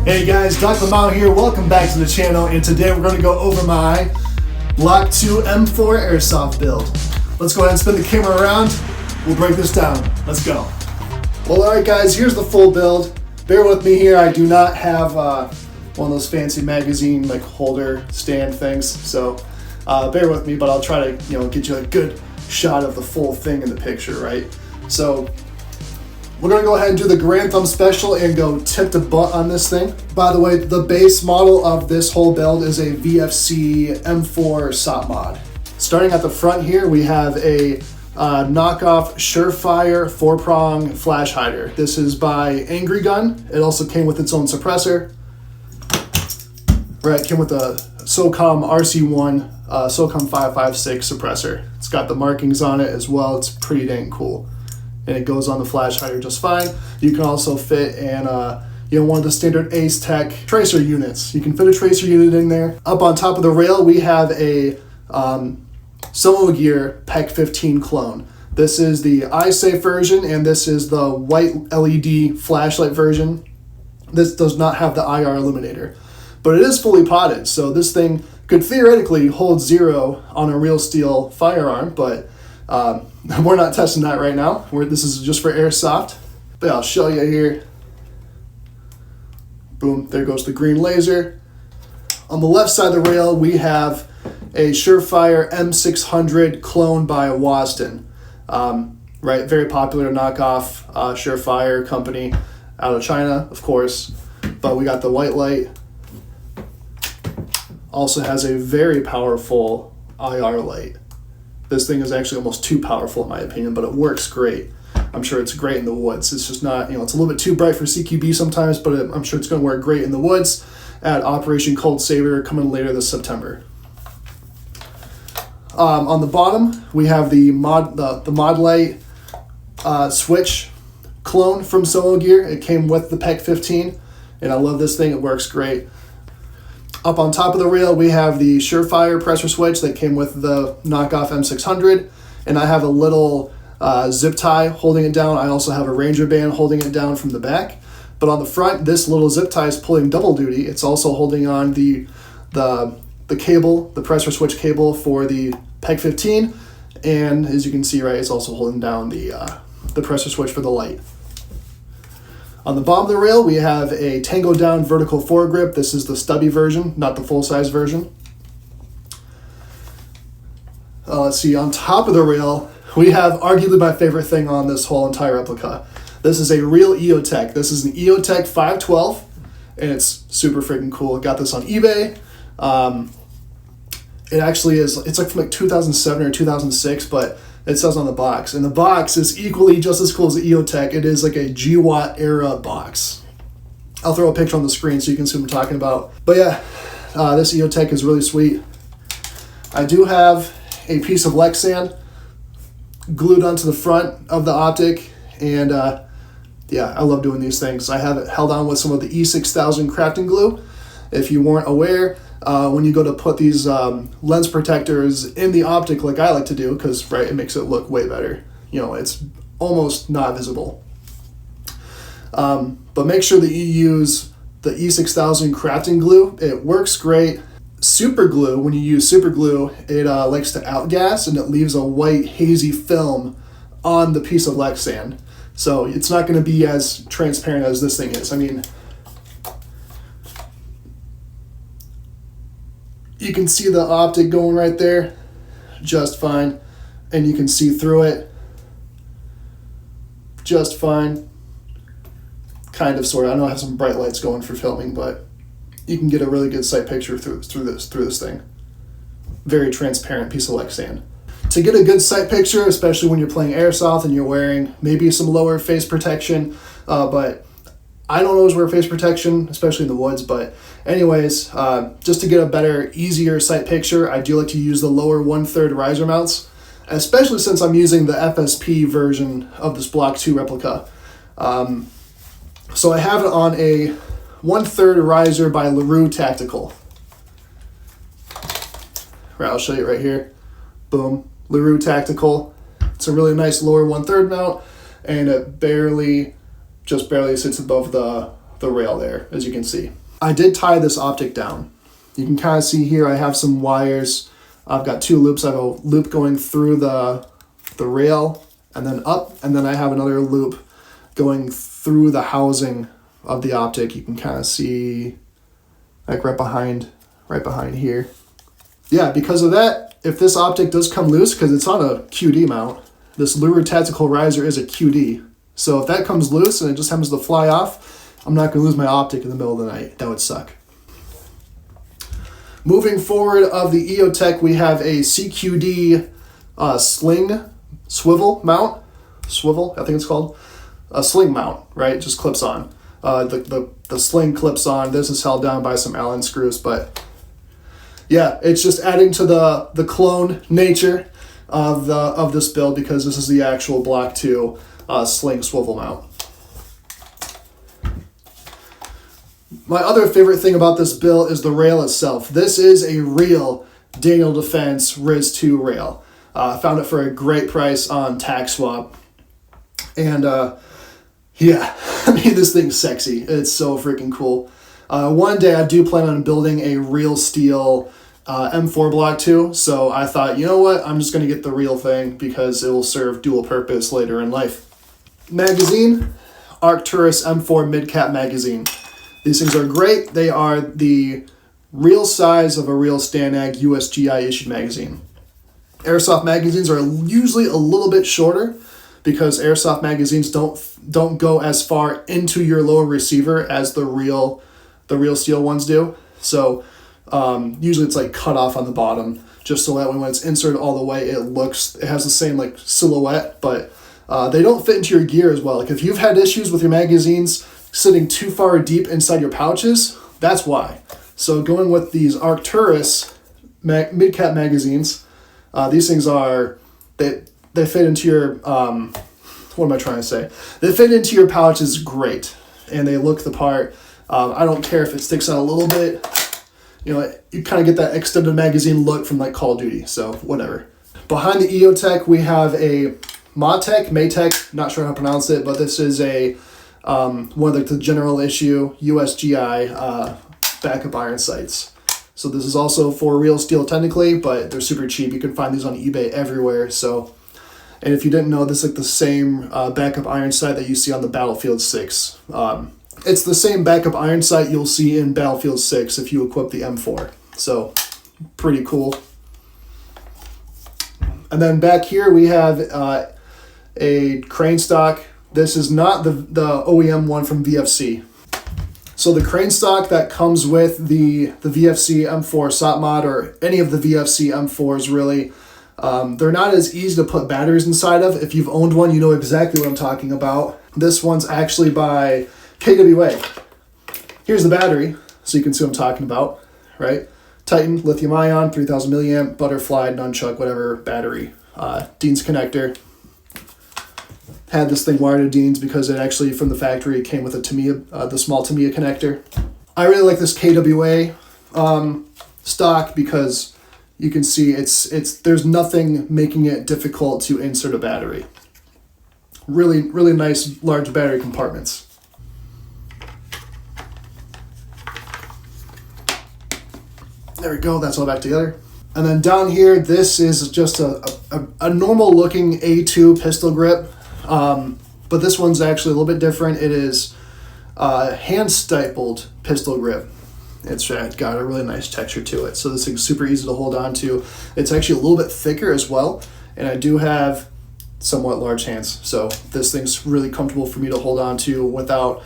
Hey guys, Doc Lamau here. Welcome back to the channel, and today we're going to go over my Block II M4 Airsoft build. Let's go ahead and spin the camera around. We'll break this down. Let's go. Well, alright guys, here's the full build. Bear with me here. I do not have one of those fancy magazine like holder stand things, so bear with me, but I'll try to get you a good shot of the full thing in the picture, right? So we're going to go ahead and do the Grand Thumb Special and go tip to butt on this thing. By the way, the base model of this whole build is a VFC M4 SOPMOD. Starting at the front here, we have a knockoff Surefire 4-prong flash hider. This is by AngryGun. It also came with its own suppressor. Right, it came with a SOCOM RC1 SOCOM 556 suppressor. It's got the markings on it as well. It's pretty dang cool. And it goes on the flash hider just fine. You can also fit in one of the standard EOTech tracer units. You can fit a tracer unit in there. Up on top of the rail, we have a Somogear PEQ-15 clone. This is the eye-safe version, and this is the white LED flashlight version. This does not have the IR illuminator, but it is fully potted, so this thing could theoretically hold 0 on a real steel firearm, but we're not testing that right now. This is just for Airsoft. But I'll show you here. Boom, there goes the green laser. On the left side of the rail, we have a Surefire M600 clone by Wasden. Right, very popular knockoff Surefire company out of China, of course. But we got the white light. Also has a very powerful IR light. This thing is actually almost too powerful in my opinion, but it works great. I'm sure it's great in the woods. It's just not, it's a little bit too bright for CQB sometimes, but I'm sure it's going to work great in the woods at Operation Cold Saber coming later this September. On the bottom, we have the mod light switch clone from Somogear. It came with the PEQ-15, and I love this thing. It works great. Up on top of the rail, we have the Surefire pressure switch that came with the knockoff M600, and I have a little zip tie holding it down. I also have a Ranger band holding it down from the back. But on the front, this little zip tie is pulling double duty. It's also holding on the cable, the pressure switch cable for the PEQ-15, and as you can see, right, it's also holding down the pressure switch for the light. On the bottom of the rail, we have a Tango down vertical foregrip. This is the stubby version, not the full-size version. Let's see, on top of the rail, we have arguably my favorite thing on this whole entire replica. This is a real EOTech. This is an EOTech 512, and it's super freaking cool. Got this on eBay. It actually is, it's like from like 2007 or 2006, but it says on the box. And the box is equally just as cool as the EOTech. It is like a GWAT era box. I'll throw a picture on the screen so you can see what I'm talking about. But yeah, this EOTech is really sweet. I do have a piece of Lexan glued onto the front of the optic. And yeah, I love doing these things. I have it held on with some of the E6000 crafting glue. If you weren't aware, when you go to put these lens protectors in the optic like I like to do, because right, it makes it look way better. It's almost not visible. But make sure that you use the E6000 crafting glue. It works great. Super glue, when you use super glue, it likes to outgas and it leaves a white hazy film on the piece of Lexan. So it's not going to be as transparent as this thing is. I mean, you can see the optic going right there just fine, and you can see through it just fine. Kind of, sort of. I know I have some bright lights going for filming, but you can get a really good sight picture through this thing. Very transparent piece of Lexan. To get a good sight picture, especially when you're playing Airsoft and you're wearing maybe some lower face protection, but I don't always wear face protection, especially in the woods, but anyways, just to get a better, easier sight picture, I do like to use the lower 1/3 riser mounts, especially since I'm using the FSP version of this Block II replica. So I have it on a 1/3 riser by Larue Tactical. Right, I'll show you right here. Boom, Larue Tactical. It's a really nice lower 1/3 mount, and it just barely sits above the the rail there, as you can see. I did tie this optic down. You can kind of see here I have some wires. I've got 2 loops. I have a loop going through the rail and then up, and then I have another loop going through the housing of the optic. You can kind of see like right behind here. Yeah, because of that, if this optic does come loose, because it's on a QD mount, this Larue tactical riser is a QD. So if that comes loose and it just happens to fly off, I'm not going to lose my optic in the middle of the night. That would suck. Moving forward of the EOTech, we have a CQD sling swivel mount. Swivel, I think it's called. A sling mount, right? Just clips on. The sling clips on. This is held down by some Allen screws, but yeah, it's just adding to the clone nature of this build, because this is the actual Block II sling swivel mount. My other favorite thing about this build is the rail itself. This is a real Daniel Defense RIS II rail. I found it for a great price on TaxSwap. And yeah, I mean, this thing's sexy. It's so freaking cool. One day I do plan on building a real steel M4 Block II. So I thought, you know what? I'm just going to get the real thing because it will serve dual purpose later in life. Magazine, Arcturus M4 mid-cap magazine. These things are great. They are the real size of a real STANAG USGI issued magazine. Airsoft magazines are usually a little bit shorter because airsoft magazines don't go as far into your lower receiver as the real steel ones do. So usually it's like cut off on the bottom, just so that when it's inserted all the way, it has the same like silhouette, but they don't fit into your gear as well. Like if you've had issues with your magazines sitting too far deep inside your pouches, that's why. So going with these Arcturus mid-cap magazines, these things are, they fit into your, what am I trying to say? They fit into your pouches great, and they look the part. I don't care if it sticks out a little bit. You know, you kind of get that extended magazine look from like Call of Duty, so whatever. Behind the EOTech, we have a MaTech, not sure how to pronounce it, but this is a one of the general issue USGI backup iron sights. So this is also for real steel technically, but they're super cheap. You can find these on eBay everywhere. So, and if you didn't know, this is like the same backup iron sight that you see on the Battlefield 6. It's the same backup iron sight you'll see in Battlefield 6 if you equip the M4. So pretty cool. And then back here we have a crane stock. This is not the OEM one from VFC. So the crane stock that comes with the VFC M4 SOPMOD, or any of the VFC M4s really, they're not as easy to put batteries inside of. If you've owned one, you know exactly what I'm talking about. This one's actually by KWA. Here's the battery, so you can see what I'm talking about, right? Titan, lithium ion, 3000 milliamp, butterfly, nunchuck, whatever battery. Dean's connector. Had this thing wired to Dean's because it actually, from the factory, it came with a Tamiya, the small Tamiya connector. I really like this KWA stock because you can see there's nothing making it difficult to insert a battery. Really, really nice large battery compartments. There we go, that's all back together. And then down here, this is just a normal looking A2 pistol grip. But this one's actually a little bit different. It is hand-stipled pistol grip. It's got a really nice texture to it. So this thing's super easy to hold on to. It's actually a little bit thicker as well. And I do have somewhat large hands. So this thing's really comfortable for me to hold on to without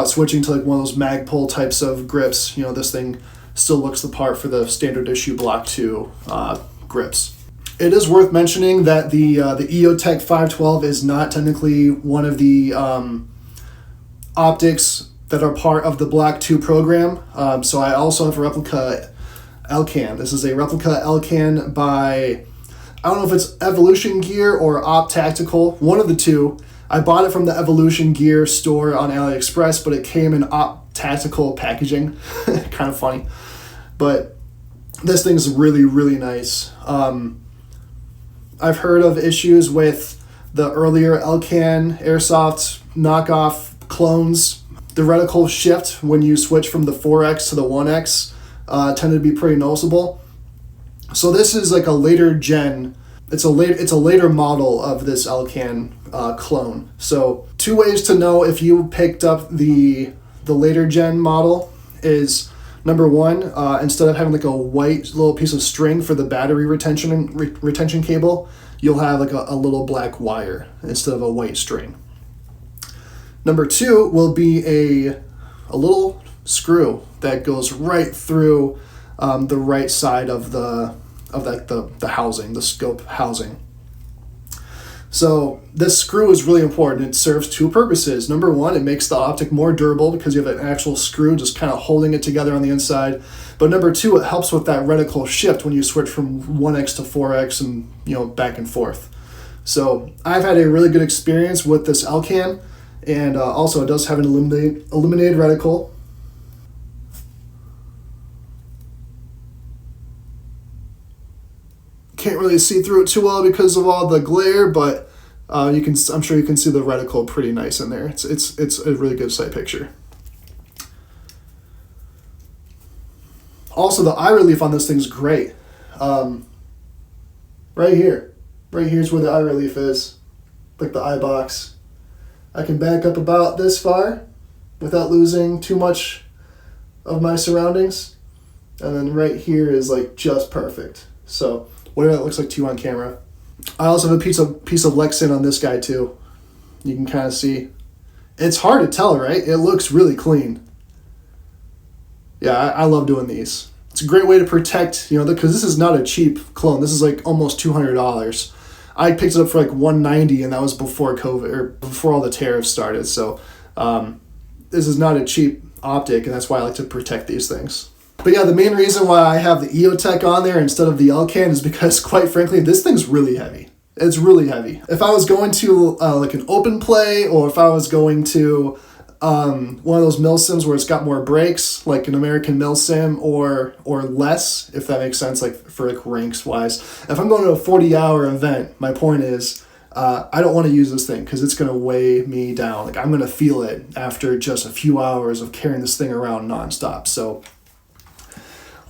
switching to like one of those mag pull types of grips. You know, this thing still looks the part for the standard issue Block II grips. It is worth mentioning that the EOTech 512 is not technically one of the optics that are part of the Block II program. So I also have a replica Elcan. This is a replica Elcan by, I don't know if it's Evolution Gear or Op Tactical, one of the two. I bought it from the Evolution Gear store on AliExpress, but it came in Op Tactical packaging. Kind of funny. But this thing's really, really nice. I've heard of issues with the earlier Elcan Airsoft knockoff clones. The reticle shift when you switch from the 4X to the 1X tended to be pretty noticeable. So this is like a later gen. It's a later model of this Elcan clone. So 2 ways to know if you picked up the later gen model is, number 1, instead of having like a white little piece of string for the battery retention cable, you'll have like a little black wire instead of a white string. Number 2 will be a little screw that goes right through the right side of the housing, the scope housing. So this screw is really important. It serves 2 purposes. Number 1, it makes the optic more durable because you have an actual screw just kind of holding it together on the inside. But number 2, it helps with that reticle shift when you switch from 1X to 4X and back and forth. So I've had a really good experience with this Elcan, and also it does have an illuminated reticle. Can't really see through it too well because of all the glare, but I'm sure you can see the reticle pretty nice in there. It's a really good sight picture. Also, the eye relief on this thing's great. Right here's where the eye relief is, like the eye box. I can back up about this far without losing too much of my surroundings, and then right here is like just perfect. So whatever that looks like to you on camera. I also have a piece of Lexan on this guy too. You can kind of see. It's hard to tell, right? It looks really clean. Yeah, I love doing these. It's a great way to protect, because this is not a cheap clone. This is like almost $200. I picked it up for like $190, and that was before COVID, or before all the tariffs started. So this is not a cheap optic, and that's why I like to protect these things. But yeah, the main reason why I have the EOTech on there instead of the Elcan is because, quite frankly, this thing's really heavy. It's really heavy. If I was going to like an open play, or if I was going to one of those Milsims where it's got more brakes, like an American Milsim or less, if that makes sense, like for like ranks wise. If I'm going to a 40-hour event, my point is I don't want to use this thing because it's going to weigh me down. Like I'm going to feel it after just a few hours of carrying this thing around nonstop. So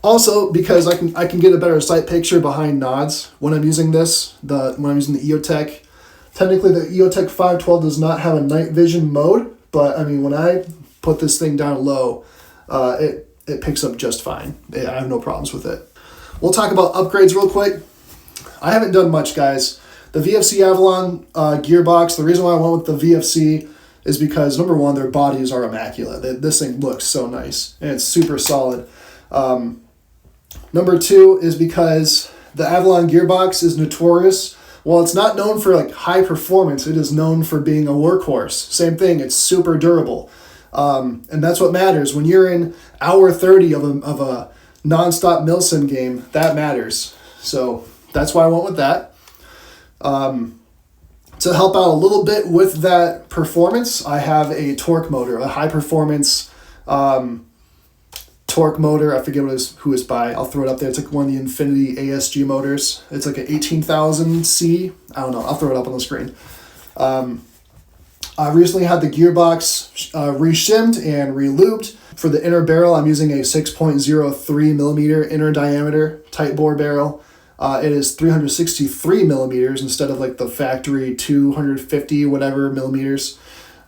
also, because I can get a better sight picture behind nods when I'm using this, when I'm using the EOTech. Technically, the EOTech 512 does not have a night vision mode, but I mean, when I put this thing down low, it picks up just fine. I have no problems with it. We'll talk about upgrades real quick. I haven't done much, guys. The VFC Avalon gearbox, the reason why I went with the VFC is because, number 1, their bodies are immaculate. This thing looks so nice, and it's super solid. Number 2 is because the Avalon gearbox is notorious. While it's not known for like high performance, it is known for being a workhorse. Same thing, it's super durable. And that's what matters. When you're in hour 30 of a non-stop Milsim game, that matters. So that's why I went with that. To help out a little bit with that performance, I have a torque motor, a high performance torque motor. I forget who it's by. I'll throw it up there. It's like one of the Infinity ASG motors. It's like an 18,000C. I don't know. I'll throw it up on the screen. I recently had the gearbox re-shimmed and re-lubed. For the inner barrel, I'm using a 6.03 millimeter inner diameter tightbore barrel. It is 363 millimeters instead of like the factory 250 whatever millimeters.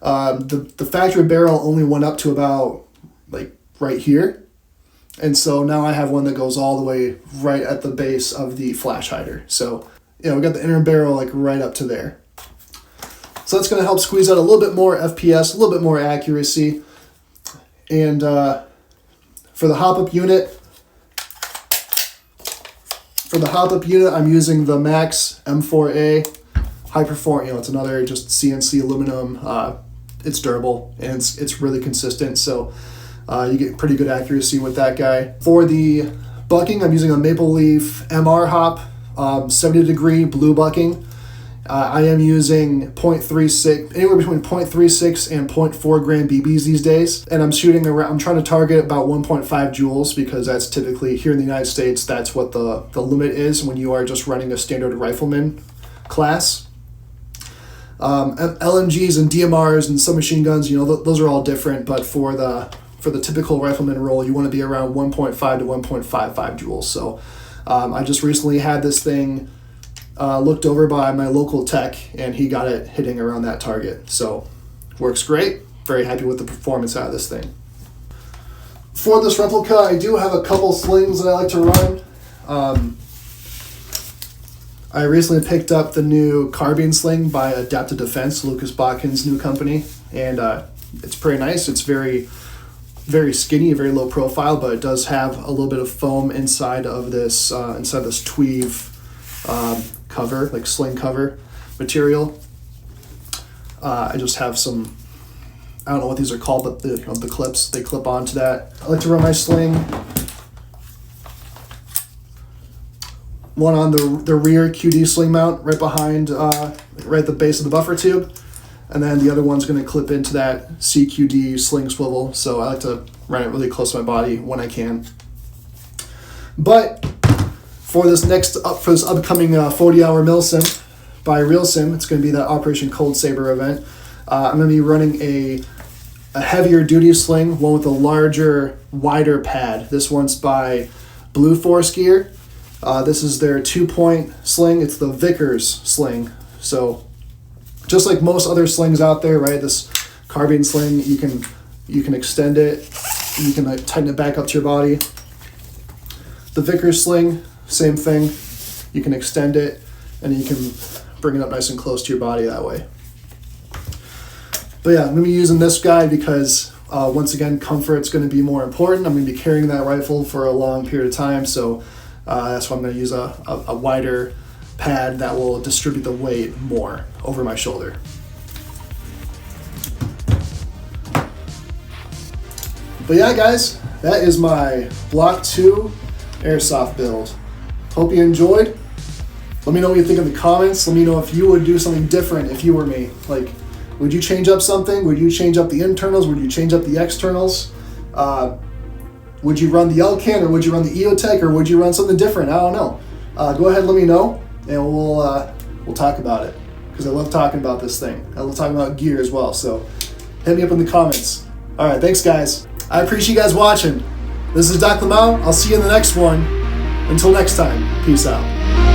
The factory barrel only went up to about like right here. And so now I have one that goes all the way right at the base of the flash hider. So, we got the inner barrel like right up to there. So that's going to help squeeze out a little bit more FPS, a little bit more accuracy. And for the hop-up unit, I'm using the Max M4A high performance. It's another just CNC aluminum. It's durable and it's really consistent. So you get pretty good accuracy with that guy. For the bucking, I'm using a Maple Leaf MR hop, 70 degree blue bucking. I am using anywhere between 0.36 and 0.4 gram BBs these days. And I'm trying to target about 1.5 joules because that's typically, here in the United States, that's what the limit is when you are just running a standard rifleman class. LMGs and DMRs and submachine guns, you know, those are all different, but for the typical rifleman roll, you want to be around 1.5 to 1.55 joules. So I just recently had this thing looked over by my local tech, and he got it hitting around that target. So works great. Very happy with the performance out of this thing. For this replica, I do have a couple slings that I like to run. I recently picked up the new carbine sling by Adaptive Defense, Lucas Botkin's new company, and it's pretty nice. It's very, very skinny, very low profile, but it does have a little bit of foam inside of this tweave cover, like sling cover material. I just have some, I don't know what these are called, but the clips, they clip onto that. I like to run my sling, one on the rear QD sling mount right behind, right at the base of the buffer tube. And then the other one's going to clip into that CQD sling swivel. So I like to run it really close to my body when I can. But for this upcoming 40-hour Milsim by RealSim, it's going to be that Operation Cold Saber event. I'm going to be running a heavier duty sling, one with a larger, wider pad. This one's by Blue Force Gear. This is their 2-point sling. It's the Vickers sling. So just like most other slings out there, right? This carbine sling, you can extend it, you can tighten it back up to your body. The Vickers sling, same thing. You can extend it, and you can bring it up nice and close to your body that way. But yeah, I'm going to be using this guy because once again, comfort's going to be more important. I'm going to be carrying that rifle for a long period of time, so that's why I'm going to use a wider pad that will distribute the weight more over my shoulder. But yeah, guys, that is my Block II Airsoft build. Hope you enjoyed. Let me know what you think in the comments. Let me know if you would do something different if you were me. Like, would you change up something? Would you change up the internals? Would you change up the externals? Would you run the Elcan, or would you run the EOTech, or would you run something different? I don't know. Go ahead, let me know, and we'll talk about it, because I love talking about this thing. I love talking about gear as well, so hit me up in the comments. All right, thanks, guys. I appreciate you guys watching. This is Doc Lamau. I'll see you in the next one. Until next time, peace out.